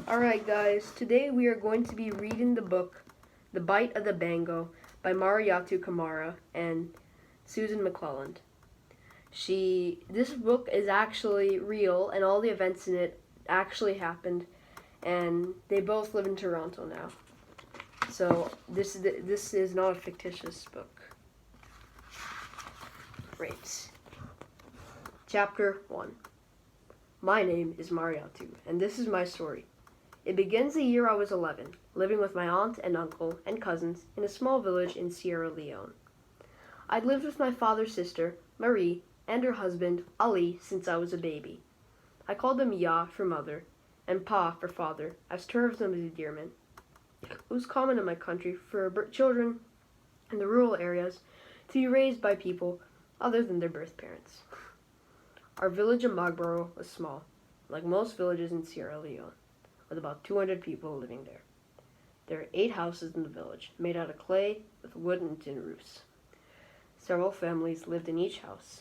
Alright guys, today we are going to be reading the book The Bite of the Bango by Mariyatu Kamara and Susan McClelland. This book is actually real and all the events in it actually happened, and they both live in Toronto now. So this is not a fictitious book. Great. Chapter 1. My name is Mariyatu, and this is my story. It begins the year I was 11, living with my aunt and uncle and cousins in a small village in Sierra Leone. I'd lived with my father's sister, Marie, and her husband, Ali, since I was a baby. I called them Ya for mother and Pa for father, as terms of endearment. It was common in my country for children in the rural areas to be raised by people other than their birth parents. Our village in Mogboro was small, like most villages in Sierra Leone, with about 200 people living there. There are 8 houses in the village, made out of clay with wood and tin roofs. Several families lived in each house.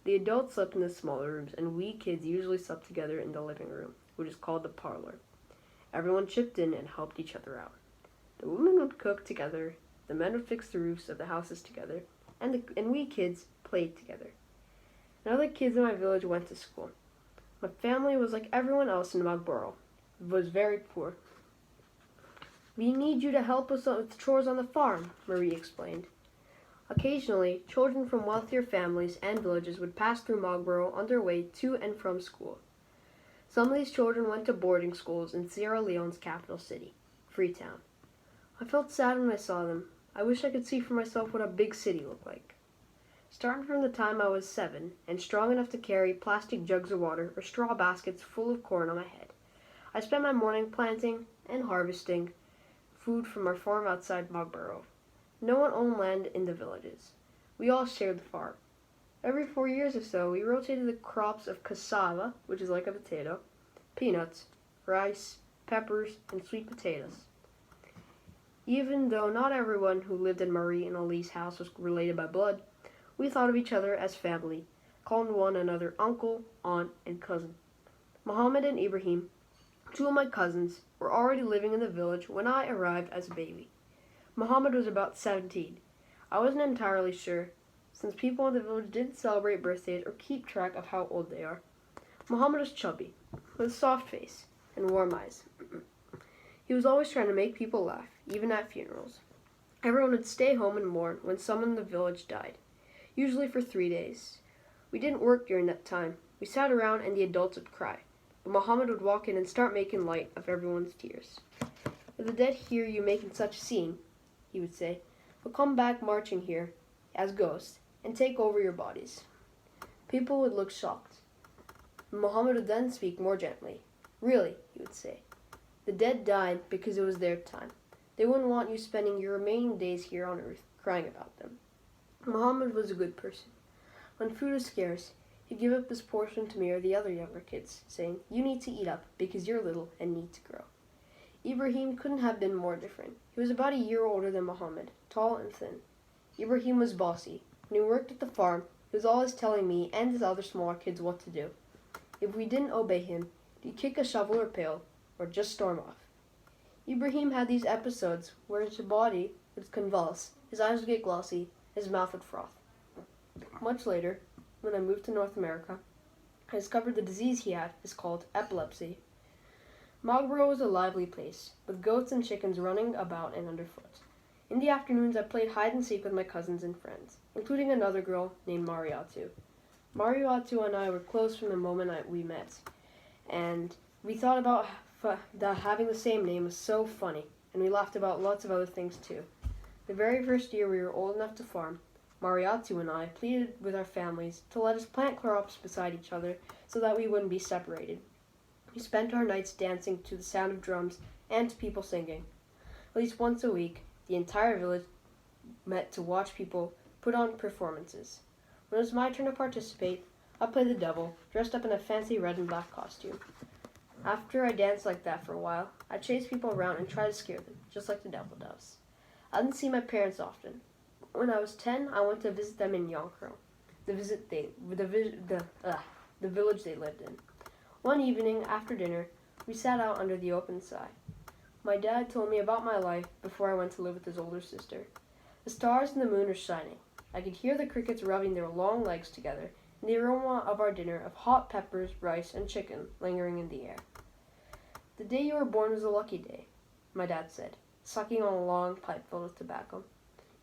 The adults slept in the smaller rooms, and we kids usually slept together in the living room, which is called the parlor. Everyone chipped in and helped each other out. The women would cook together, the men would fix the roofs of the houses together, and we kids played together. And other kids in my village went to school. My family was like everyone else in Mogboro. It was very poor. We need you to help us with chores on the farm, Marie explained. Occasionally, children from wealthier families and villages would pass through Mogboro on their way to and from school. Some of these children went to boarding schools in Sierra Leone's capital city, Freetown. I felt sad when I saw them. I wish I could see for myself what a big city looked like. Starting from the time I was 7 and strong enough to carry plastic jugs of water or straw baskets full of corn on my head, I spent my morning planting and harvesting food from our farm outside Mogboro. No one owned land in the villages. We all shared the farm. Every 4 years or so, we rotated the crops of cassava, which is like a potato, peanuts, rice, peppers, and sweet potatoes. Even though not everyone who lived in Marie and Ali's house was related by blood, we thought of each other as family, calling one another uncle, aunt, and cousin. Mohammed and Ibrahim, 2 of my cousins, were already living in the village when I arrived as a baby. Mohammed was about 17. I wasn't entirely sure, since people in the village didn't celebrate birthdays or keep track of how old they are. Mohammed was chubby, with a soft face and warm eyes. He was always trying to make people laugh, even at funerals. Everyone would stay home and mourn when someone in the village died, usually for 3 days. We didn't work during that time. We sat around and the adults would cry, but Mohammed would walk in and start making light of everyone's tears. "If the dead hear you making such a scene," he would say, "will come back marching here as ghosts and take over your bodies." People would look shocked. Mohammed would then speak more gently. "Really," he would say, "the dead died because it was their time. They wouldn't want you spending your remaining days here on earth crying about them." Mohammed was a good person. When food was scarce, he'd give up his portion to me or the other younger kids, saying, "You need to eat up because you're little and need to grow." Ibrahim couldn't have been more different. He was about a year older than Mohammed, tall and thin. Ibrahim was bossy. When he worked at the farm, he was always telling me and his other smaller kids what to do. If we didn't obey him, he'd kick a shovel or pail, or just storm off. Ibrahim had these episodes where his body would convulse, his eyes would get glossy, his mouth would froth. Much later, when I moved to North America, I discovered the disease he had is called epilepsy. Mogboro was a lively place, with goats and chickens running about and underfoot. In the afternoons, I played hide and seek with my cousins and friends, including another girl named Mariyatu. Mariyatu and I were close from the moment we met, and we thought about having the same name was so funny, and we laughed about lots of other things too. The very first year we were old enough to farm, Mariyatu and I pleaded with our families to let us plant crops beside each other so that we wouldn't be separated. We spent our nights dancing to the sound of drums and to people singing. At least once a week, the entire village met to watch people put on performances. When it was my turn to participate, I played the devil, dressed up in a fancy red and black costume. After I danced like that for a while, I chased people around and tried to scare them, just like the devil does. I didn't see my parents often. When I was 10, I went to visit them in Yonkro, the village they lived in. One evening, after dinner, We sat out under the open sky. My dad told me about my life before I went to live with his older sister. The stars and the moon were shining. I could hear the crickets rubbing their long legs together, and the aroma of our dinner of hot peppers, rice, and chicken lingering in the air. The day you were born was a lucky day, my dad said, sucking on a long pipe filled with tobacco.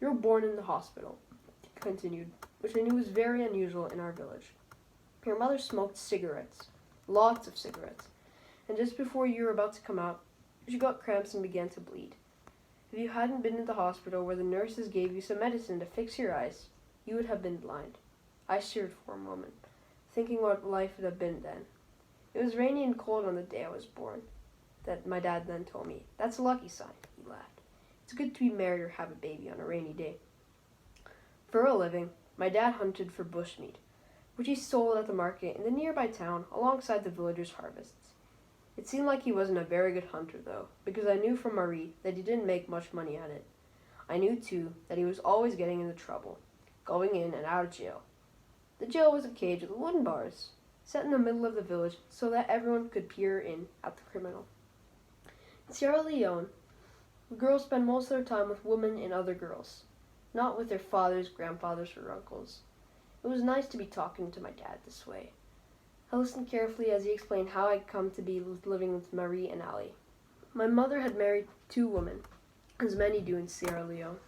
You were born in the hospital, he continued, which I knew was very unusual in our village. Your mother smoked cigarettes, lots of cigarettes, and just before you were about to come out, she got cramps and began to bleed. If you hadn't been in the hospital where the nurses gave you some medicine to fix your eyes, you would have been blind. I stared for a moment, thinking what life would have been then. It was rainy and cold on the day I was born. That my dad then told me. That's a lucky sign, he laughed. It's good to be married or have a baby on a rainy day. For a living, my dad hunted for bushmeat, which he sold at the market in the nearby town alongside the villagers' harvests. It seemed like he wasn't a very good hunter, though, because I knew from Marie that he didn't make much money at it. I knew, too, that he was always getting into trouble, going in and out of jail. The jail was a cage with wooden bars, set in the middle of the village so that everyone could peer in at the criminal. In Sierra Leone, girls spend most of their time with women and other girls, not with their fathers, grandfathers, or uncles. It was nice to be talking to my dad this way. I listened carefully as he explained how I'd come to be living with Marie and Ali. My mother had married 2 women, as many do in Sierra Leone.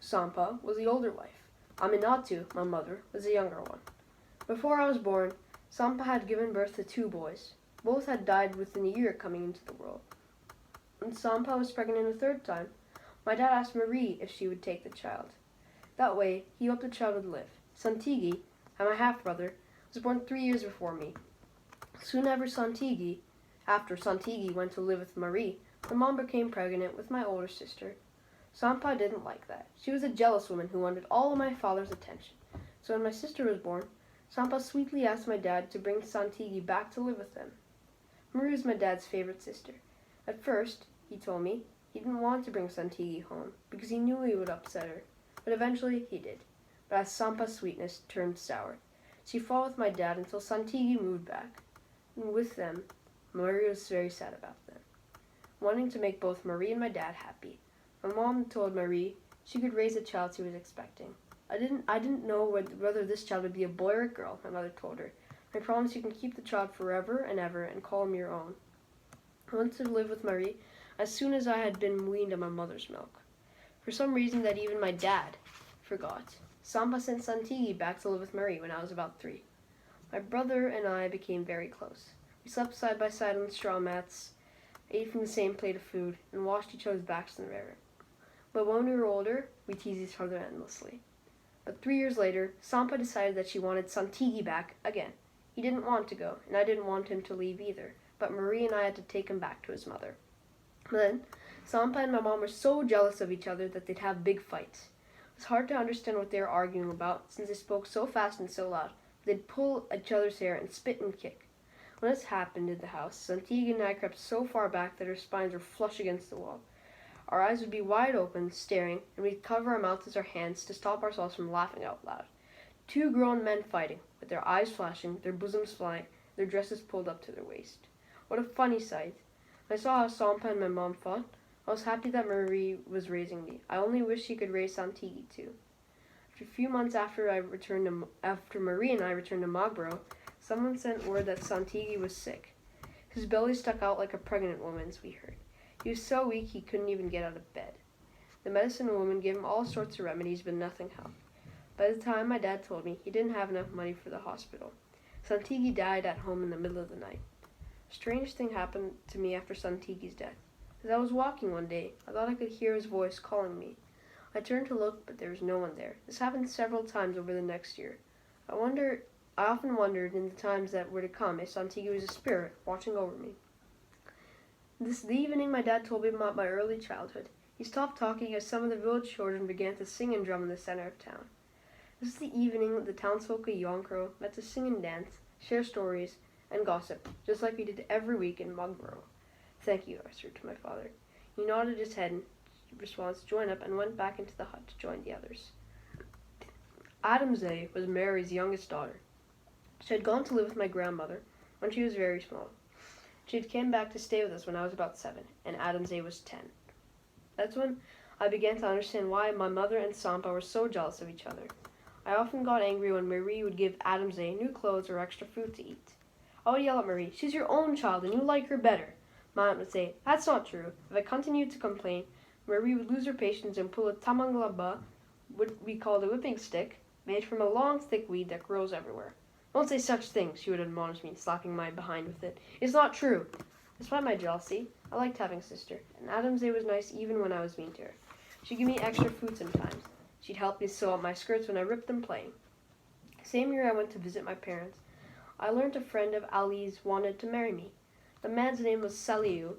Sampa was the older wife. Aminatu, my mother, was the younger one. Before I was born, Sampa had given birth to 2 boys. Both had died within a year coming into the world. When Sampa was pregnant a 3rd time, my dad asked Marie if she would take the child. That way, he hoped the child would live. Santigi, my half-brother, was born 3 years before me. Soon after Santigi went to live with Marie, my mom became pregnant with my older sister. Sampa didn't like that. She was a jealous woman who wanted all of my father's attention. So when my sister was born, Sampa sweetly asked my dad to bring Santigi back to live with them. Marie was my dad's favorite sister. At first, he told me, he didn't want to bring Santigi home because he knew he would upset her, but eventually he did. But as Sampa's sweetness turned sour, she fought with my dad until Santigi moved back. And with them, Marie was very sad about them, wanting to make both Marie and my dad happy. My mom told Marie she could raise the child she was expecting. I didn't know whether this child would be a boy or a girl, my mother told her. I promise you can keep the child forever and ever and call him your own. I went to live with Marie as soon as I had been weaned on my mother's milk. For some reason that even my dad forgot, Sampa sent Santigi back to live with Marie when I was about 3. My brother and I became very close. We slept side by side on straw mats, ate from the same plate of food, and washed each other's backs in the river. But when we were older, we teased each other endlessly. But 3 years later, Sampa decided that she wanted Santigi back again. He didn't want to go, and I didn't want him to leave either, but Marie and I had to take him back to his mother. Then, Sampa and my mom were so jealous of each other that they'd have big fights. It was hard to understand what they were arguing about, since they spoke so fast and so loud. They'd pull each other's hair and spit and kick. When this happened in the house, Santigi and I crept so far back that our spines were flush against the wall. Our eyes would be wide open, staring, and we'd cover our mouths with our hands to stop ourselves from laughing out loud. 2 grown men fighting, with their eyes flashing, their bosoms flying, their dresses pulled up to their waist. What a funny sight. I saw how Sampa and my mom fought. I was happy that Marie was raising me. I only wish she could raise Santigi too. After a few months after Marie and I returned to Mogboro, someone sent word that Santigi was sick. His belly stuck out like a pregnant woman's, we heard. He was so weak he couldn't even get out of bed. The medicine woman gave him all sorts of remedies, but nothing helped. By the time my dad told me, he didn't have enough money for the hospital. Santigi died at home in the middle of the night. A strange thing happened to me after Santigi's death. As I was walking one day, I thought I could hear his voice calling me. I turned to look, but there was no one there. This happened several times over the next year. I often wondered in the times that were to come if Santigi was a spirit watching over me. The evening my dad told me about my early childhood. He stopped talking as some of the village children began to sing and drum in the center of town. This is the evening the townsfolk of Yonkro met to sing and dance, share stories, and gossip, just like we did every week in Mogboro. Thank you, I said to my father. He nodded his head in response, joined up, and went back into the hut to join the others. Adamze was Mary's youngest daughter. She had gone to live with my grandmother when she was very small. She had came back to stay with us when I was about 7, and Adamze was 10. That's when I began to understand why my mother and Sampa were so jealous of each other. I often got angry when Marie would give Adamze new clothes or extra food to eat. I would yell at Marie, "She's your own child and you like her better." My aunt would say, "That's not true." If I continued to complain, Marie would lose her patience and pull a tamanglaba, what we called a whipping stick, made from a long, thick weed that grows everywhere. "Don't say such things," she would admonish me, slapping my behind with it. "It's not true." Despite my jealousy, I liked having a sister, and Adamze was nice even when I was mean to her. She'd give me extra food sometimes. She'd help me sew up my skirts when I ripped them playing. Same year I went to visit my parents, I learned a friend of Ali's wanted to marry me. The man's name was Saliu.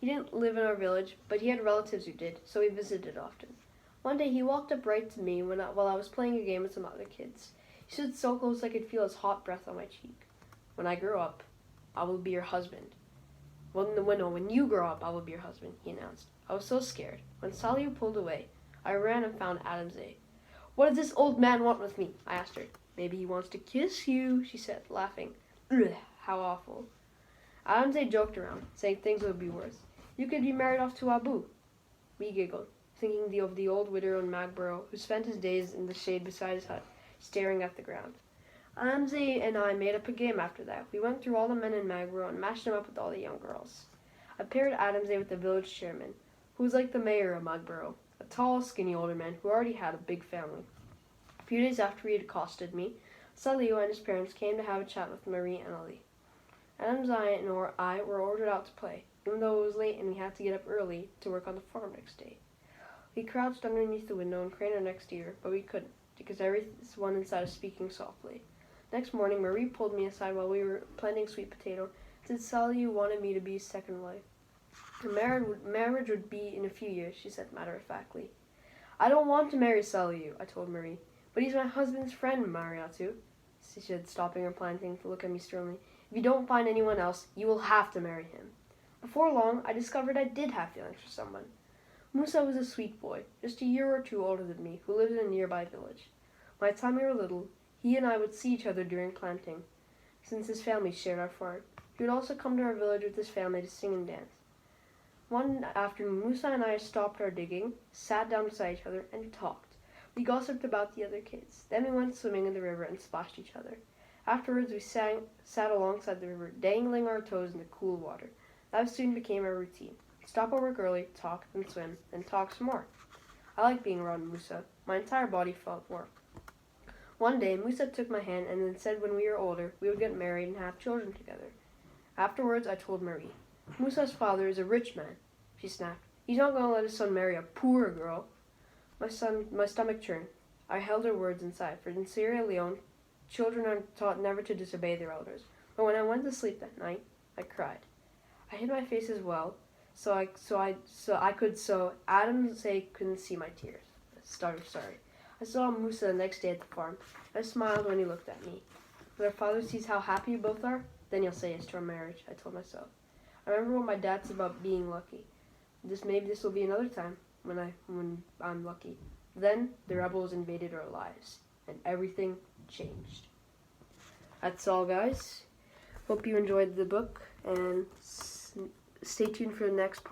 He didn't live in our village, but he had relatives who did, so we visited often. One day he walked up right to me while I was playing a game with some other kids. He stood so close I could feel his hot breath on my cheek. "When I grow up, I will be your husband." When you grow up, I will be your husband," he announced. I was so scared. When Saliu pulled away, I ran and found Adamze. "What does this old man want with me?" I asked her. "Maybe he wants to kiss you," she said, laughing. "Ugh, how awful." Adamze joked around, saying things would be worse. "You could be married off to Abu." We giggled, thinking of the old widow in Magborough who spent his days in the shade beside his hut, staring at the ground. Adamze and I made up a game after that. We went through all the men in Magborough and matched them up with all the young girls. I paired Adamze with the village chairman, who was like the mayor of Magborough, a tall, skinny older man who already had a big family. A few days after he had accosted me, Saliu and his parents came to have a chat with Marie and Ali. Adamze and I were ordered out to play, even though it was late and we had to get up early to work on the farm next day. We crouched underneath the window and craned our necks to hear, but we couldn't, because everyone inside was speaking softly. Next morning, Marie pulled me aside while we were planting sweet potato and said Saliu wanted me to be his second wife. Her marriage would be in a few years, she said matter-of-factly. "I don't want to marry Saliu," I told Marie. "But he's my husband's friend, Mariatu," she said, stopping her planting to look at me sternly. "If you don't find anyone else, you will have to marry him." Before long, I discovered I did have feelings for someone. Musa was a sweet boy, just a year or two older than me, who lived in a nearby village. By the time we were little, he and I would see each other during planting, since his family shared our farm. He would also come to our village with his family to sing and dance. One afternoon, Musa and I stopped our digging, sat down beside each other, and talked. We gossiped about the other kids. Then we went swimming in the river and splashed each other. Afterwards, we sat alongside the river, dangling our toes in the cool water. That soon became our routine. Stop our work early, talk, then swim, then talk some more. I liked being around Musa. My entire body felt warm. One day, Musa took my hand and then said when we were older, we would get married and have children together. Afterwards, I told Marie. "Musa's father is a rich man," she snapped. "He's not going to let his son marry a poor girl." My stomach churned. I held her words inside, for in Sierra Leone, children are taught never to disobey their elders. But when I went to sleep that night, I cried. I hid my face as well, so Adamze couldn't see my tears. Sorry. I saw Musa the next day at the farm. I smiled when he looked at me. "When our father sees how happy you both are, then he'll say yes to our marriage," I told myself. I remember what my dad said about being lucky. Maybe this will be another time when I'm lucky. Then the rebels invaded our lives, and everything changed. That's all, guys. Hope you enjoyed the book, and stay tuned for the next part.